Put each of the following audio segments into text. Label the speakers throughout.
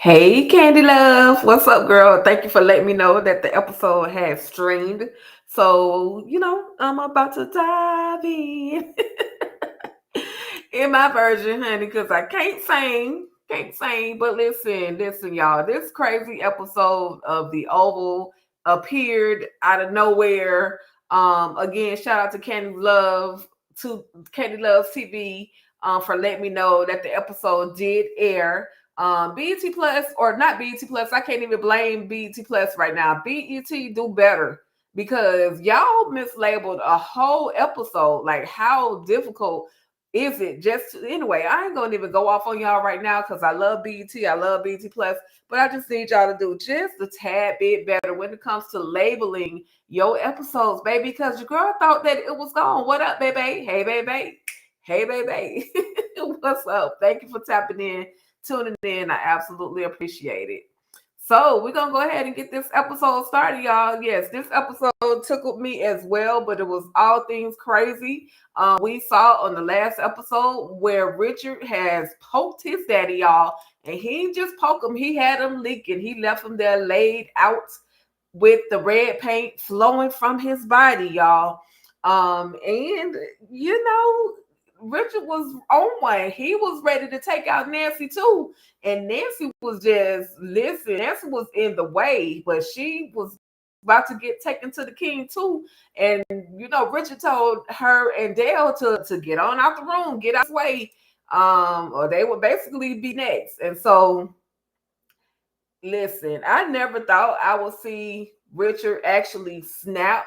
Speaker 1: Hey, Candy Love. What's up, girl? Thank you for letting me know that the episode has streamed. So, I'm about to dive in in my version, honey, because I can't sing. Can't sing. But listen, y'all. This crazy episode of The Oval appeared out of nowhere. Again, shout out to Candy Love TV for letting me know that the episode did air. BET Plus or not BET Plus, I can't even blame BET Plus right now. BET do better because y'all mislabeled a whole episode. Like, how difficult is it? Anyway, I ain't gonna even go off on y'all right now because I love BET, I love BET Plus, but I just need y'all to do just a tad bit better when it comes to labeling your episodes, baby. Because your girl thought that it was gone. What up, baby? Hey, baby. Hey, baby. What's up? Thank you for tapping in, tuning in. I absolutely appreciate it. So we're gonna go ahead and get this episode started, y'all. Yes, this episode tickled me as well, but it was all things crazy. We saw on the last episode where Richard has poked his daddy, y'all, and he didn't just poke him; he had him leaking. He left him there laid out with the red paint flowing from his body, y'all. And you know, Richard was on one. He was ready to take out Nancy too. And Nancy was just listen, Nancy was in the way, but she was about to get taken to the king too. And Richard told her and Dale to get on out the room, get out of the way. Or they would basically be next. And so listen, I never thought I would see Richard actually snap,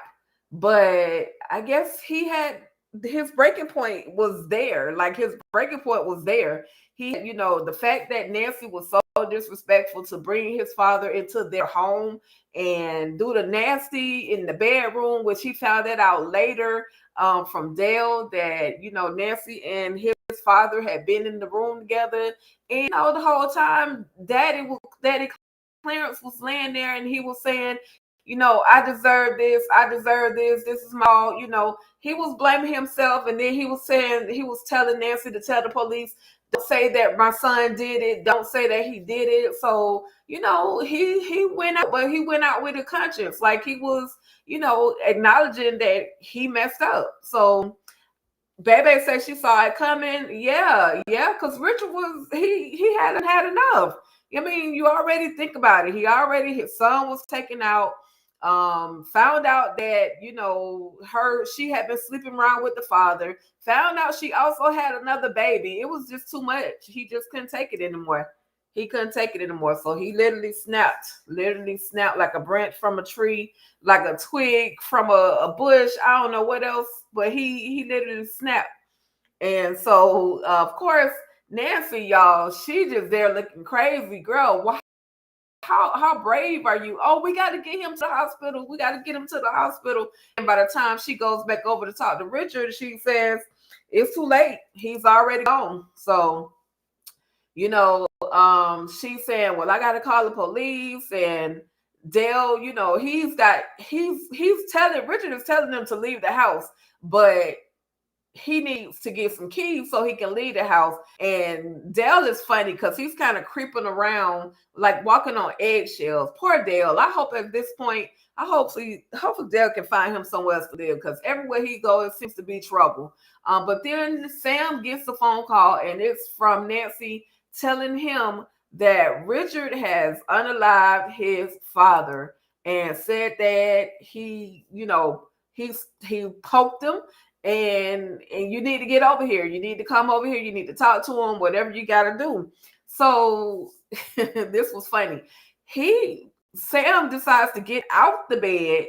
Speaker 1: but I guess he had his breaking point was there. Like his breaking point was there. The fact that Nancy was so disrespectful to bring his father into their home and do the nasty in the bedroom, which he found that out later from Dale that Nancy and his father had been in the room together. And the whole time, Daddy Clarence was laying there and he was saying, I deserve this. I deserve this. This is my, he was blaming himself. And then he was telling Nancy to tell the police, don't say that my son did it. Don't say that he did it. So, he went out, but he went out with a conscience. Like he was, acknowledging that he messed up. So, Bebe said she saw it coming. Yeah, because Richard he hadn't had enough. I mean, you already think about it. His son was taken out. Found out that she had been sleeping around with the father. Found out she also had another baby. It was just too much. He just couldn't take it anymore. He couldn't take it anymore. So he literally snapped like a branch from a tree, like a twig from a bush. I don't know what else, but he literally snapped. And so, of course, Nancy, y'all, she just there looking crazy. Girl, how brave are you? Oh, we got to get him to the hospital. We got to get him to the hospital. And by the time she goes back over to talk to Richard, she says, it's too late. He's already gone. So, she's saying, well, I got to call the police. And Dale, Richard is telling them to leave the house, but he needs to get some keys so he can leave the house. And Dale is funny because he's kind of creeping around, like walking on eggshells. Poor Dale. I hope at this point, hopefully Dale can find him somewhere else to live because everywhere he goes, it seems to be trouble. But then Sam gets a phone call and it's from Nancy telling him that Richard has unalived his father and said that he poked him and you need to get over here. You need to come over here. You need to talk to him, whatever you got to do. So this was funny. Sam decides to get out the bed.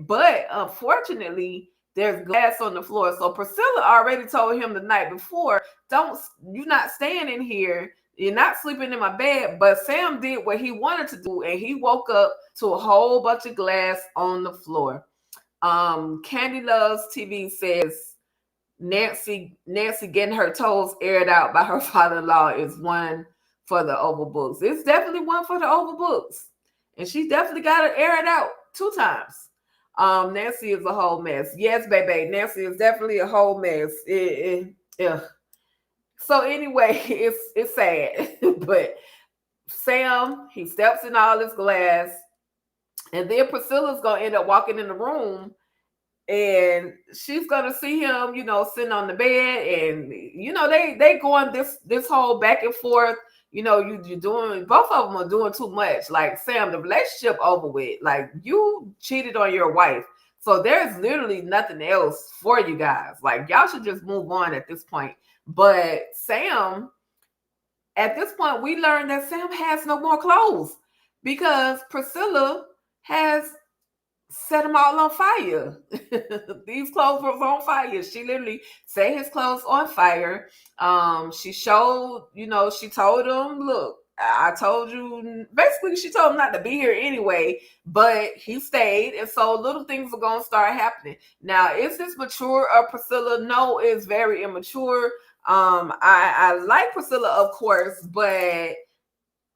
Speaker 1: But unfortunately, there's glass on the floor. So Priscilla already told him the night before, you're not staying in here. You're not sleeping in my bed. But Sam did what he wanted to do, and he woke up to a whole bunch of glass on the floor. Candy Loves TV says Nancy getting her toes aired out by her father-in-law is one for the Oval Books. It's definitely one for the Oval Books. And she definitely got to air it out 2 times. Nancy is a whole mess. Yes, baby. Nancy is definitely a whole mess. So anyway, it's sad, but Sam, he steps in all this glass, and then Priscilla's gonna end up walking in the room, and she's gonna see him, sitting on the bed, and they going this whole back and forth. You're doing, both of them are doing too much. Like, Sam, the relationship over with. Like, you cheated on your wife, so there's literally nothing else for you guys. Like, y'all should just move on at this point. But Sam, at this point, we learned that Sam has no more clothes because Priscilla has set them all on fire. These clothes were on fire. She literally set his clothes on fire. She showed, she told him, look, I told you, basically she told him not to be here anyway, but he stayed. And so little things are going to start happening. Now, is this mature of Priscilla? No, it's very immature. I like Priscilla, of course, but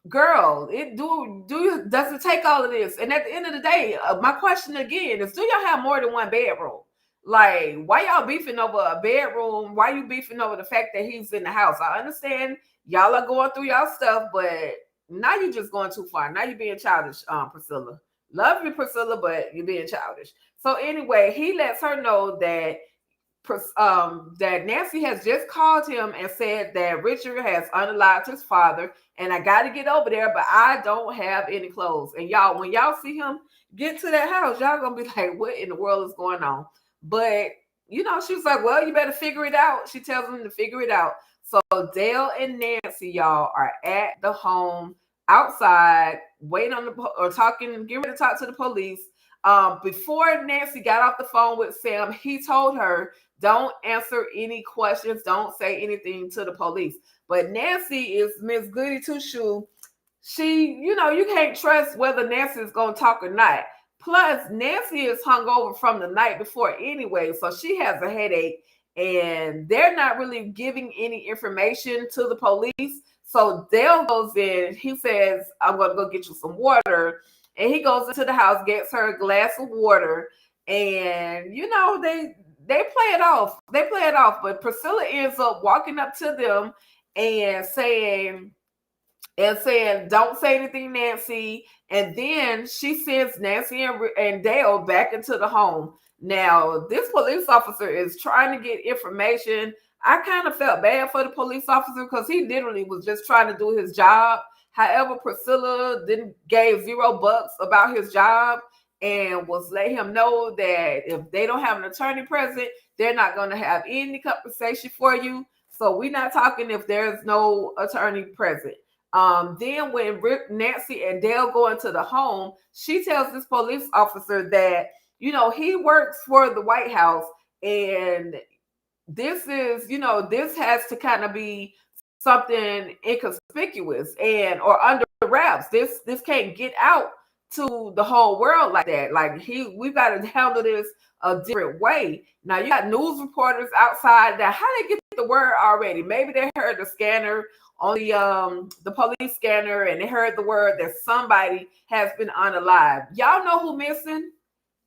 Speaker 1: girl, does it take all of this? And at the end of the day, my question again is, do y'all have more than one bedroom? Like, why y'all beefing over a bedroom? Why you beefing over the fact that he's in the house? I understand y'all are going through y'all stuff, but now you're just going too far. Now you're being childish, Priscilla. Love you, Priscilla, but you're being childish. So anyway, he lets her know that that Nancy has just called him and said that Richard has unalived his father, and I got to get over there, but I don't have any clothes. And y'all, when y'all see him get to that house, y'all gonna be like, what in the world is going on? But she was like, well, you better figure it out. She tells him to figure it out. So Dale and Nancy, y'all, are at the home outside, waiting on getting ready to talk to the police. Before Nancy got off the phone with Sam, he told her, don't answer any questions, don't say anything to the police. But Nancy is Miss Goody Two Shoe. She, you can't trust whether Nancy is going to talk or not. Plus, Nancy is hungover from the night before anyway, so she has a headache, and they're not really giving any information to the police. So Dale goes in, he says, I'm going to go get you some water. And he goes into the house, gets her a glass of water, and they play it off. They play it off, but Priscilla ends up walking up to them and saying, don't say anything, Nancy. And then she sends Nancy and Dale back into the home. Now, this police officer is trying to get information. I kind of felt bad for the police officer because he literally was just trying to do his job. However, Priscilla gave $0 about his job and was letting him know that if they don't have an attorney present, they're not going to have any compensation for you. So we're not talking if there's no attorney present. Then when Nancy and Dale go into the home, she tells this police officer that, he works for the White House, and this is, this has to kind of be something inconspicuous or under wraps. This can't get out to the whole world like that. Like, we've got to handle this a different way. Now you got news reporters outside. Now, how they get the word already? Maybe they heard the scanner on the police scanner, and they heard the word that somebody has been unalive. Y'all know who missing?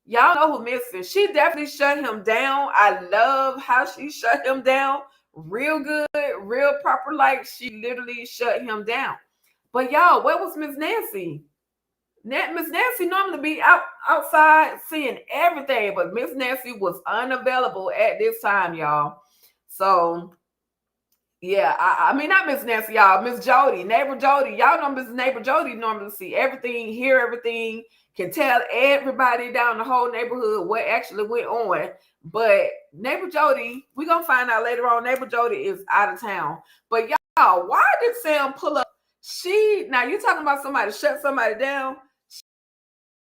Speaker 1: Y'all know who missing. She definitely shut him down. I love how she shut him down. Real good, real proper. Like, she literally shut him down. But y'all, where was Miss Nancy? Miss Nancy normally be outside seeing everything, but Miss Nancy was unavailable at this time, y'all. So yeah, I mean, not Miss Nancy, y'all. Miss Jody, neighbor Jody. Y'all know Miss Neighbor Jody normally see everything, hear everything, can tell everybody down the whole neighborhood what actually went on. But neighbor Jody, we're going to find out later on, neighbor Jody is out of town. But y'all, why did Sam pull up? Now you talking about somebody shut somebody down.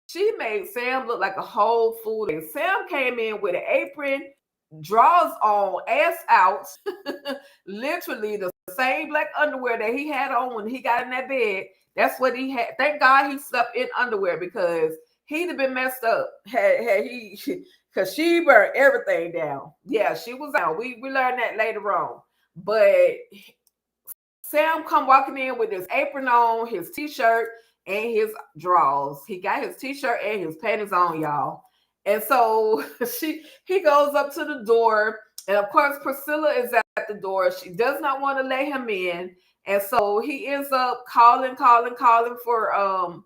Speaker 1: She made Sam look like a whole fool. And Sam came in with an apron, drawers on, ass out, literally the same black underwear that he had on when he got in that bed. That's what he had. Thank God he slept in underwear, because he'd have been messed up had he, because she burned everything down. Yeah, she was out. We learned that later on. But Sam come walking in with his apron on, his t-shirt, and his drawers. He got his t-shirt and his panties on, y'all. And so he goes up to the door, And of course, Priscilla is at the door. She does not want to let him in. And so he ends up calling for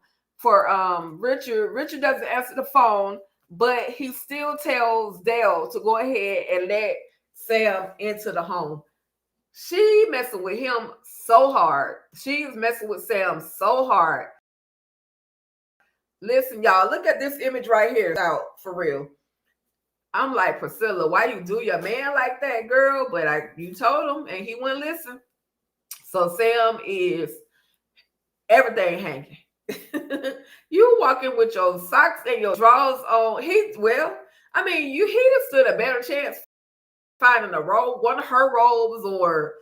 Speaker 1: Richard. Richard doesn't answer the phone, but he still tells Dale to go ahead and let Sam into the home. She messing with him so hard. She's messing with Sam so hard. Listen, y'all, look at this image right here. Out for real. I'm like, Priscilla, why you do your man like that, girl? But you told him and he wouldn't listen. So Sam is everything hanging. You walking with your socks and your drawers on. He just stood a better chance finding a robe, one of her robes, or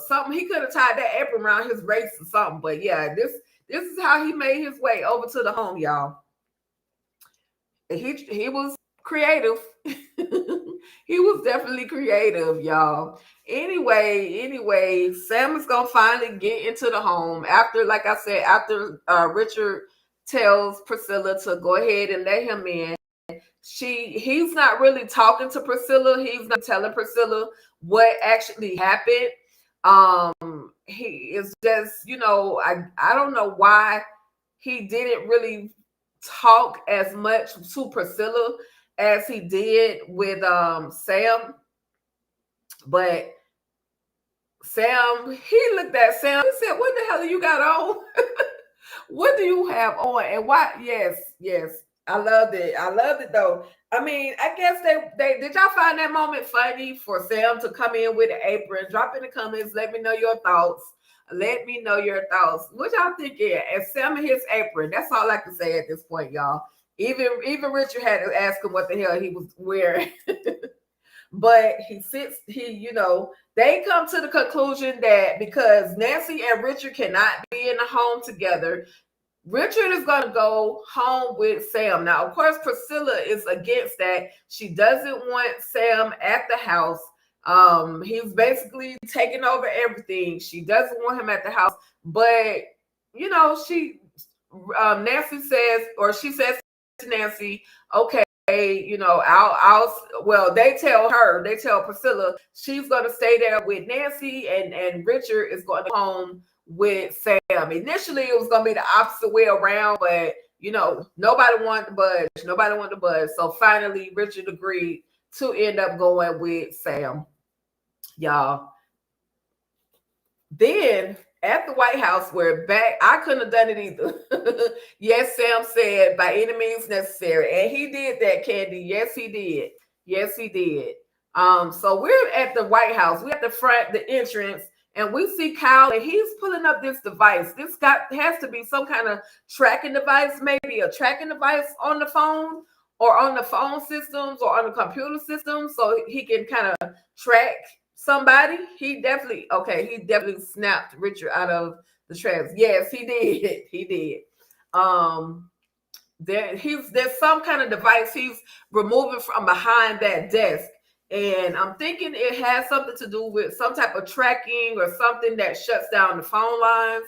Speaker 1: something. He could have tied that apron around his waist or something. But yeah, this is how he made his way over to the home, y'all. He was creative. He was definitely creative, y'all. Anyway, Sam is gonna finally get into the home after, like I said, after Richard tells Priscilla to go ahead and let him in. He's not really talking to Priscilla. He's not telling Priscilla what actually happened. He is just, I don't know why he didn't really talk as much to Priscilla as he did with Sam. But Sam, he looked at Sam and said, "What the hell you got on? What do you have on? And why?" Yes. I loved it though. I mean, I guess they did. Y'all find that moment funny for Sam to come in with an apron? Drop in the comments. Let me know your thoughts. What y'all think? Yeah, and Sam in his apron. That's all I can say at this point, y'all. Even Richard had to ask him what the hell he was wearing. But they come to the conclusion that because Nancy and Richard cannot be in the home together, Richard is going to go home with Sam. Now, of course, Priscilla is against that. She doesn't want Sam at the house. He's basically taking over everything. She doesn't want him at the house. But, Nancy says, or she says to Nancy, okay, they tell Priscilla she's going to stay there with Nancy and Richard is going to go home with Sam. Initially, it was going to be the opposite way around, but nobody wanted to budge. So finally, Richard agreed to end up going with Sam, y'all. Then at the White House, we're back. I couldn't have done it either. Yes, Sam said by any means necessary, and he did that, Candy. Yes, he did. So we're at the White House. We're at the front, the entrance. And we see Kyle, and he's pulling up this device. This has to be some kind of tracking device, maybe a tracking device on the phone or on the phone systems or on the computer system, so he can kind of track somebody. He definitely snapped Richard out of the trance. Yes, he did. There's some kind of device he's removing from behind that desk. And I'm thinking it has something to do with some type of tracking or something that shuts down the phone lines.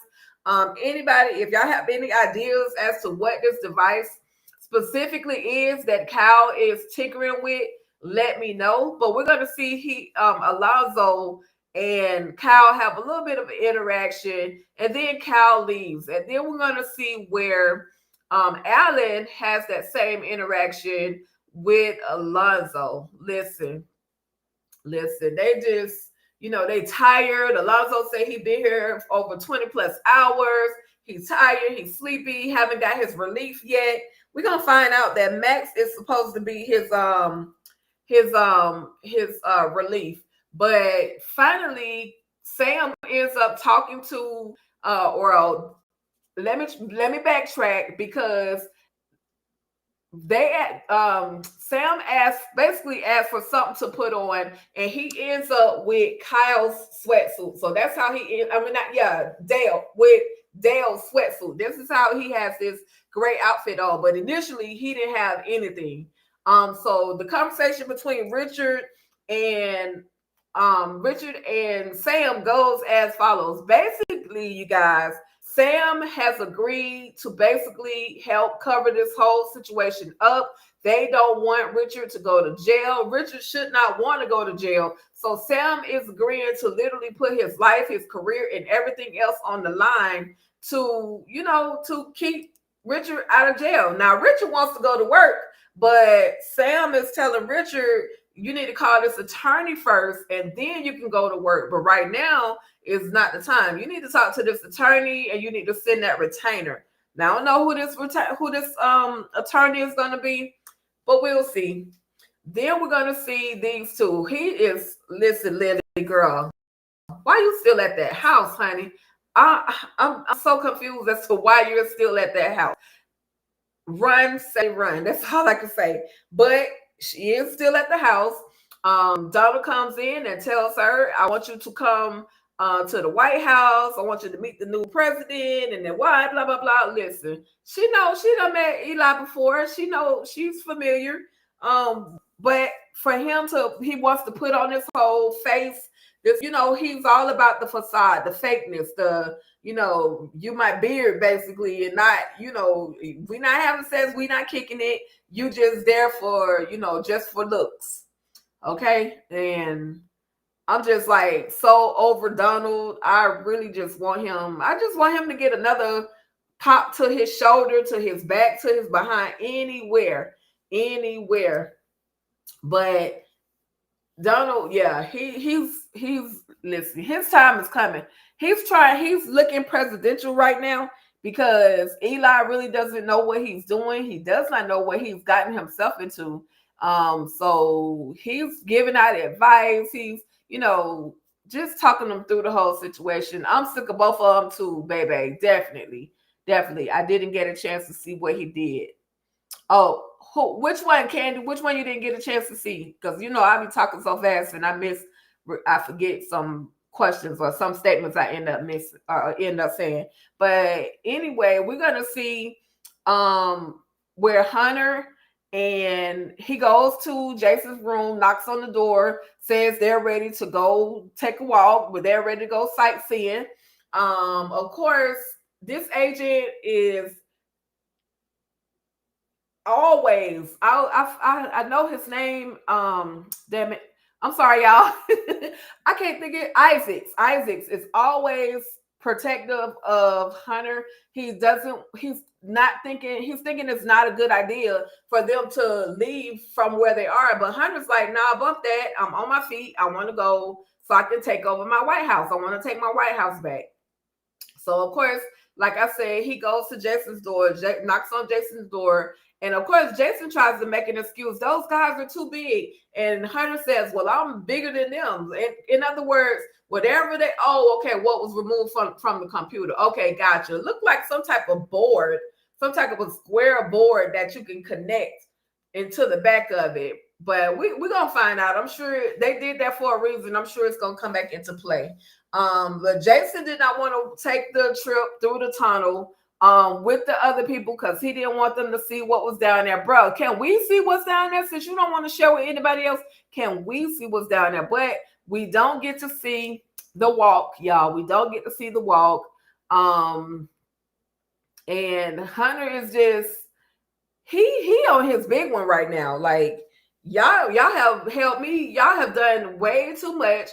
Speaker 1: Anybody, if y'all have any ideas as to what this device specifically is that Kyle is tinkering with, let me know. But we're going to see Alonzo and Kyle have a little bit of an interaction, and then Kyle leaves. And then we're going to see where Alan has that same interaction with Alonzo. Listen, they just, they tired. Alonzo said he been here for over 20 plus hours. He's tired, he's sleepy, haven't got his relief yet. We're gonna find out that Max is supposed to be his relief. But finally, Sam ends up talking to let me backtrack, because Sam basically asked for something to put on, and he ends up with Kyle's sweatsuit. So that's how Dale with Dale's sweatsuit. This is how he has this great outfit on. But initially, he didn't have anything. So the conversation between Richard and Sam goes as follows. Basically, you guys, Sam has agreed to basically help cover this whole situation up. They don't want Richard to go to jail. Richard should not want to go to jail. So Sam is agreeing to literally put his life, his career, and everything else on the line to, to keep Richard out of jail. Now, Richard wants to go to work, but Sam is telling Richard, you need to call this attorney first, and then you can go to work. But right now is not the time. You need to talk to this attorney, and you need to send that retainer. Now, I don't know who this attorney is going to be, but we'll see. Then we're going to see these two. Listen, Lily girl, why you still at that house, honey? I'm so confused as to why you're still at that house. Run, say run. That's all I can say. But she is still at the house. Donald comes in and tells her, I want you to come to the White House. I want you to meet the new president, and then why, blah, blah, blah. Listen, she knows she done met Eli before. She knows she's familiar. But for him he wants to put on this whole face, this, he's all about the facade, the fakeness, you my beard basically, and not, we not having sex, we not kicking it. You just there for, just for looks. Okay. And I'm just like so over Donald. I really just want him. I just want him to get another pop to his shoulder, to his back, to his behind, anywhere. But Donald, yeah, he's listen, his time is coming. He's looking presidential right now because Eli really doesn't know what he's doing. He does not know what he's gotten himself into. So he's giving out advice. He's, just talking them through the whole situation. I'm sick of both of them too, baby. Definitely. I didn't get a chance to see what he did. Oh, which one, Candy? Which one you didn't get a chance to see? Because I be talking so fast and I forget some questions or some statements I end up saying. But anyway, we're gonna see where Hunter, and he goes to Jason's room, knocks on the door, says they're ready to go take a walk, but they're ready to go sightseeing. Of course, this agent is always, I know his name. Damn it. I'm sorry, y'all. I can't think of it. Isaacs is always protective of Hunter. He's thinking it's not a good idea for them to leave from where they are. But Hunter's like, nah, bump that. I'm on my feet. I want to go so I can take over my White House. I want to take my White House back. So, of course, like I said, he goes to Jason's door, knocks on Jason's door. And of course, Jason tries to make an excuse. Those guys are too big. And Hunter says, well, I'm bigger than them. In other words, whatever okay, what was removed from the computer? Okay, gotcha. Looked like some type of board, some type of a square board that you can connect into the back of it. But we're going to find out. I'm sure they did that for a reason. I'm sure it's going to come back into play. But Jason did not want to take the trip through the tunnel with the other people because he didn't want them to see what was down there. Bro, can we see what's down there? Since you don't want to share with anybody else, can we see what's down there? But we don't get to see the walk, y'all. We don't get to see the walk. And Hunter is just, he on his big one right now. Like, y'all have helped me. Y'all have done way too much.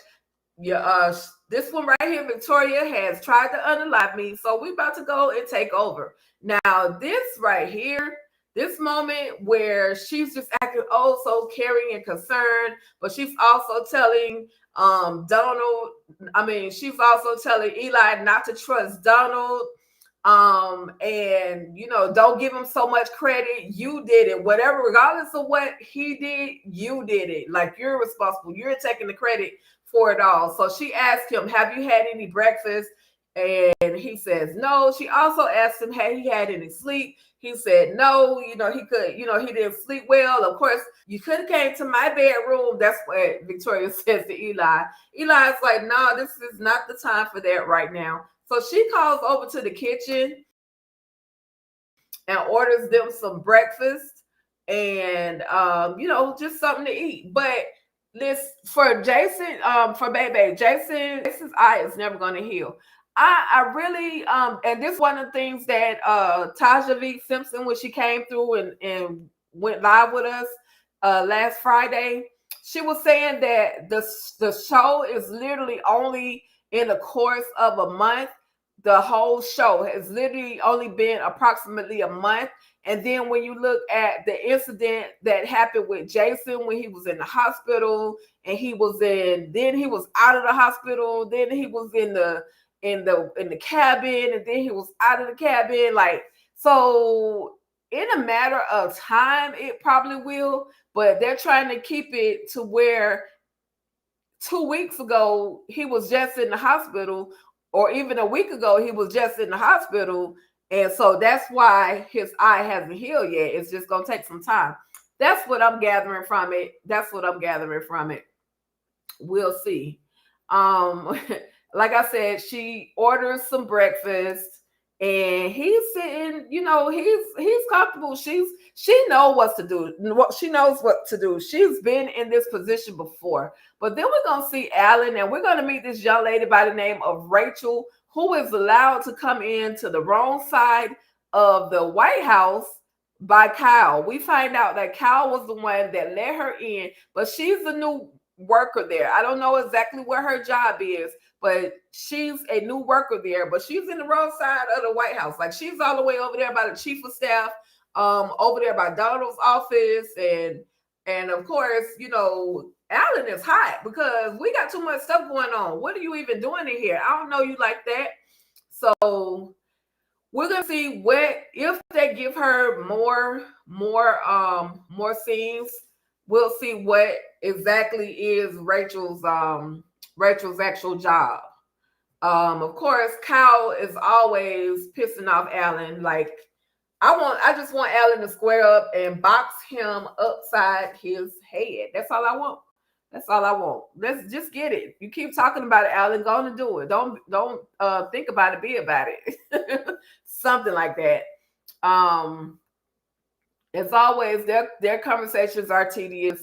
Speaker 1: Yeah, this one right here, Victoria, has tried to unalive me, so we about to go and take over. Now, this right here, this moment where she's just acting so caring and concerned, but she's also telling she's also telling Eli not to trust Donald. And don't give him so much credit. You did it. Whatever, regardless of what he did, you did it. Like, you're responsible. You're taking the credit for it all. So she asked him, have you had any breakfast? And he says no. She also asked him, had he had any sleep? He said no. He didn't sleep well. Of course, you could have came to my bedroom. That's what Victoria says to Eli. Eli's like, no, this is not the time for that right now. So she calls over to the kitchen and orders them some breakfast and just something to eat. But this for Jason, for baby, Jason's eye is never going to heal. I really and this is one of the things that Taja V. Simpson, when she came through and went live with us last Friday, she was saying that the show is literally only in the course of a month. The whole show has literally only been approximately a month. And then when you look at the incident that happened with Jason when he was in the hospital and then he was out of the hospital, then he was in the cabin, and then he was out of the cabin. Like, so in a matter of time, it probably will, but they're trying to keep it to where 2 weeks ago he was just in the hospital, or even a week ago he was just in the hospital. And so that's why his eye hasn't healed yet. It's just gonna take some time. That's what I'm gathering from it. We'll see. Um, like I said, she orders some breakfast and he's sitting, he's comfortable. She knows what to do. She knows what to do. She's been in this position before. But then we're gonna see Alan, and we're gonna meet this young lady by the name of Rachel, who is allowed to come in to the wrong side of the White House by Kyle. We find out that Kyle was the one that let her in, but she's the new worker there. I don't know exactly where her job is, but she's a new worker there. But she's in the wrong side of the White House. Like, she's all the way over there by the chief of staff, over there by Donald's office, and of course, Alan is hot because we got too much stuff going on. What are you even doing in here? I don't know you like that. So we're gonna see what if they give her more scenes. We'll see what exactly is Rachel's actual job. Of course, Kyle is always pissing off Alan. Like, I just want Alan to square up and box him upside his head. That's all I want. That's all I want. Let's just get it. You keep talking about it, Alan. Go on and do it. Don't think about it. Be about it. Something like that. Um, as always, their conversations are tedious.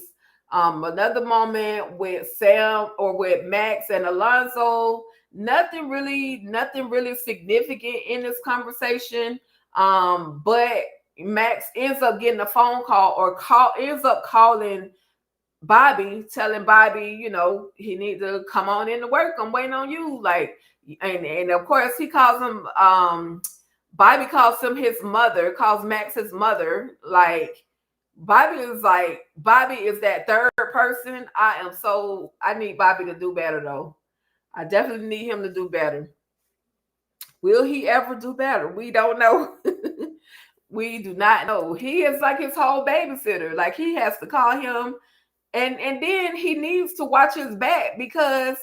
Speaker 1: Another moment with Sam or with Max and Alonzo. Nothing really significant in this conversation. But Max ends up getting a phone call ends up calling Bobby, telling Bobby, he needs to come on into work. I'm waiting on you. Like, and of course he calls him, Bobby calls Max his mother. Like, Bobby is that third person. I need Bobby to do better though. I definitely need him to do better. Will he ever do better? We don't know. We do not know. He is like his whole babysitter. Like, he has to call him, and then he needs to watch his back because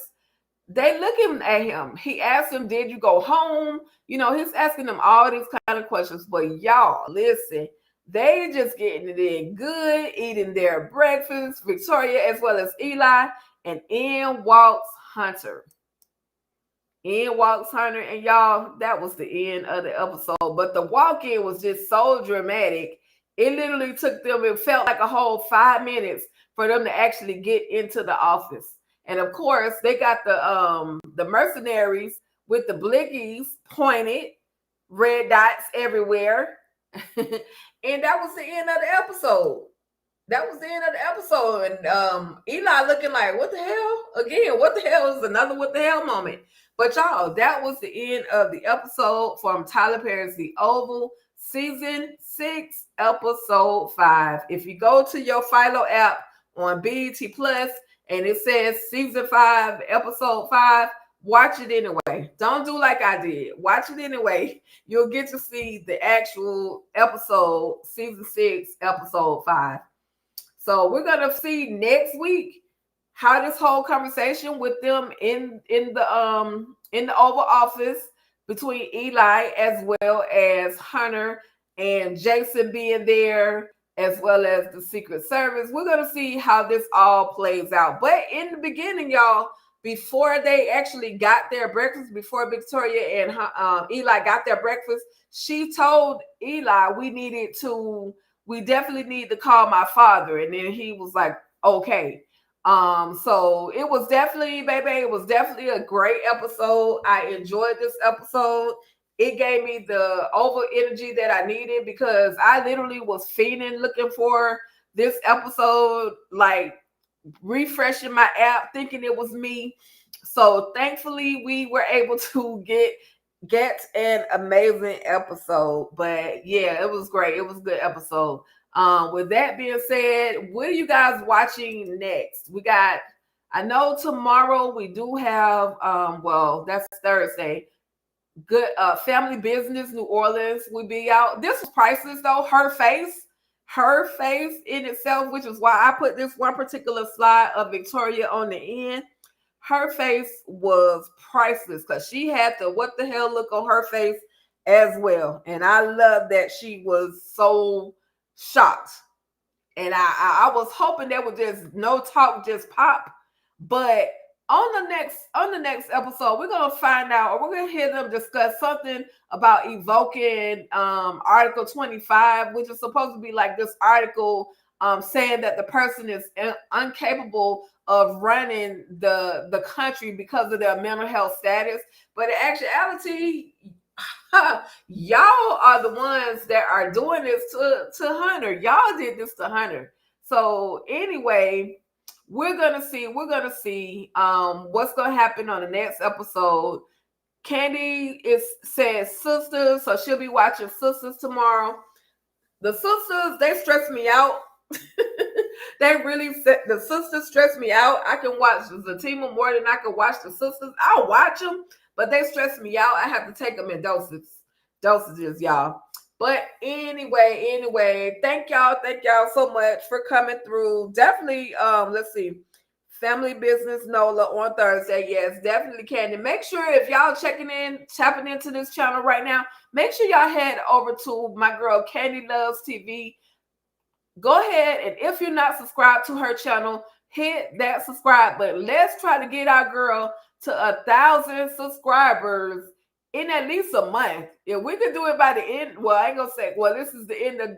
Speaker 1: they looking at him. He asked him, "Did you go home?" He's asking them all these kind of questions. But y'all, listen, they just getting it in good, eating their breakfast. Victoria as well as Eli, and in walks Hunter. And y'all, that was the end of the episode. But the walk-in was just so dramatic. It literally took them, it felt like a whole 5 minutes for them to actually get into the office. And of course, they got the mercenaries with the blickies pointed, red dots everywhere. And that was the end of the episode. And Eli looking like, what the hell? Again, what the hell is another what the hell moment? But y'all, that was the end of the episode from Tyler Perry's The Oval, season 6, episode 5. If you go to your Philo app on BET Plus and it says season 5, episode 5, watch it anyway. Don't do like I did. Watch it anyway. You'll get to see the actual episode, season 6, episode 5. So we're gonna see next week how this whole conversation with them in the Oval Office between Eli as well as Hunter and Jason being there, as well as the Secret Service. We're gonna see how this all plays out. But in the beginning, y'all, before they actually got their breakfast, before Victoria and Eli got their breakfast, she told Eli we definitely need to call my father. And then he was like, okay. So it was definitely, baby, it was definitely a great episode. I enjoyed this episode. It gave me the over energy that I needed because I literally was fiending looking for this episode, like refreshing my app, thinking it was me. So thankfully, we were able to get an amazing episode. But yeah, it was great. It was a good episode. With that being said, what are you guys watching next? We got, I know tomorrow we do have, well, that's Thursday. Good Family Business, New Orleans will be out. This was priceless though. Her face in itself, which is why I put this one particular slide of Victoria on the end. Her face was priceless because she had the what the hell look on her face as well. And I love that she was so shocked. And I was hoping there was just no talk, just pop. But on the next episode, we're gonna find out, or we're gonna hear them discuss something about evoking Article 25, which is supposed to be like this article saying that the person is incapable of running the country because of their mental health status. But in actuality, y'all are the ones that are doing this to Hunter. Y'all did this to Hunter. So anyway, we're gonna see what's gonna happen on the next episode. Kandi is saying Sisters, so she'll be watching Sisters tomorrow. The Sisters, they stress me out. They really the Sisters stress me out. I can watch Zatima more than I can watch the Sisters. I'll watch them, but they stress me out. I have to take them in dosages, y'all. But anyway, thank y'all so much for coming through. Definitely, let's see, Family Business Nola on Thursday. Yes, definitely Kandi. Make sure if y'all tapping into this channel right now, make sure y'all head over to my girl Kandi Loves TV. Go ahead, and if you're not subscribed to her channel, hit that subscribe button. Let's try to get our girl to 1,000 subscribers in at least a month. If we could do it by the end, well, I ain't gonna say, well, this is the end of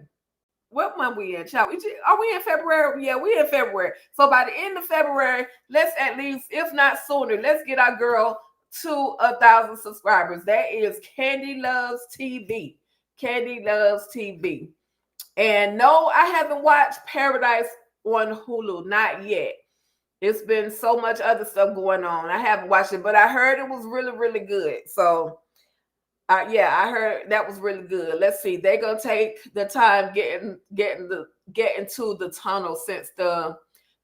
Speaker 1: what month we in, child? Are we in February? Yeah, we in February. So by the end of February, let's at least, if not sooner, let's get our girl to 1,000 subscribers. That is Kandi Loves TV. Kandi Loves TV. And no, I haven't watched Paradise on Hulu, not yet. It's been so much other stuff going on. I haven't watched it, but I heard it was really, really good. So, yeah, I heard that was really good. Let's see. They're gonna take the time getting to the tunnel since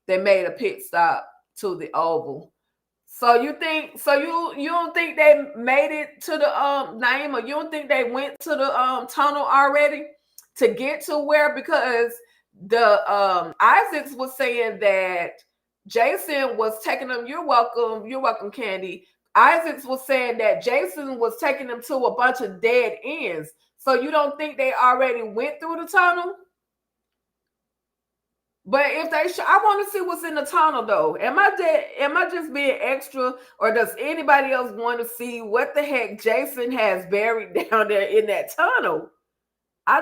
Speaker 1: they made a pit stop to the Oval. So you don't think they made it to the Naima? You don't think they went to the tunnel already to get to where? Because the Isaacs was saying that Jason was taking them. You're welcome, Kandi. Isaacs was saying that Jason was taking them to a bunch of dead ends. So you don't think they already went through the tunnel? But if they, I want to see what's in the tunnel though. Am I just being extra, or does anybody else want to see what the heck Jason has buried down there in that tunnel? I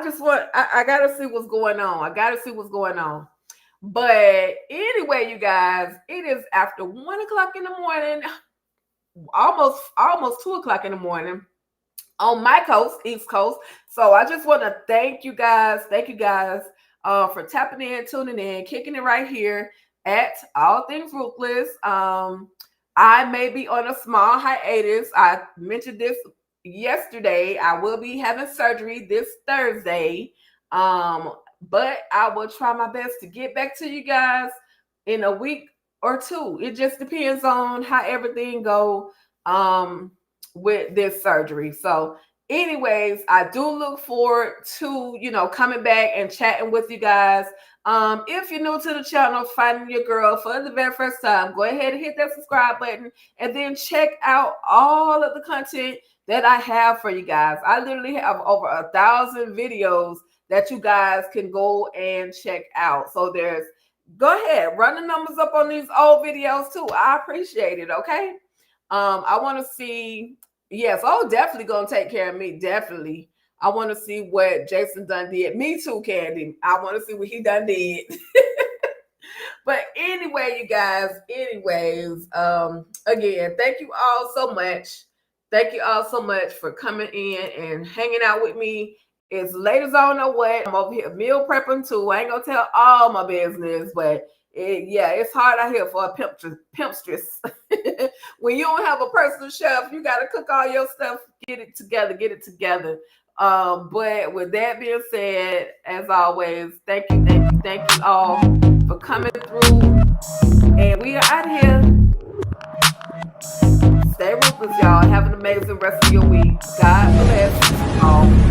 Speaker 1: gotta see what's going on. But anyway, you guys, it is after 1:00 in the morning, almost 2:00 in the morning on my coast, East Coast. So I just want to thank you guys for tapping in, tuning in, kicking it right here at All Things Ruthless. I may be on a small hiatus. I mentioned this yesterday. I will be having surgery this Thursday. But I will try my best to get back to you guys in a week or two. It just depends on how everything go with this surgery. So anyways, I do look forward to, coming back and chatting with you guys. If you're new to the channel, finding your girl for the very first time, go ahead and hit that subscribe button and then check out all of the content that I have for you guys. I literally have over 1,000 videos that you guys can go and check out. So go ahead, run the numbers up on these old videos too. I appreciate it. Okay. I want to see, yes, definitely gonna take care of me. Definitely. I want to see what Jason done did. Me too, Kandi. I want to see what he done did. But anyway, you guys, again, thank you all so much. Thank you all so much for coming in and hanging out with me. It's late as I don't know what. I'm over here meal prepping too. I ain't gonna tell all my business, but it's hard out here for a pimpstress. When you don't have a personal chef, you gotta cook all your stuff, get it together. But with that being said, as always, thank you all for coming through. And we are out here. Stay ruthless, y'all. Have an amazing rest of your week. God bless you all.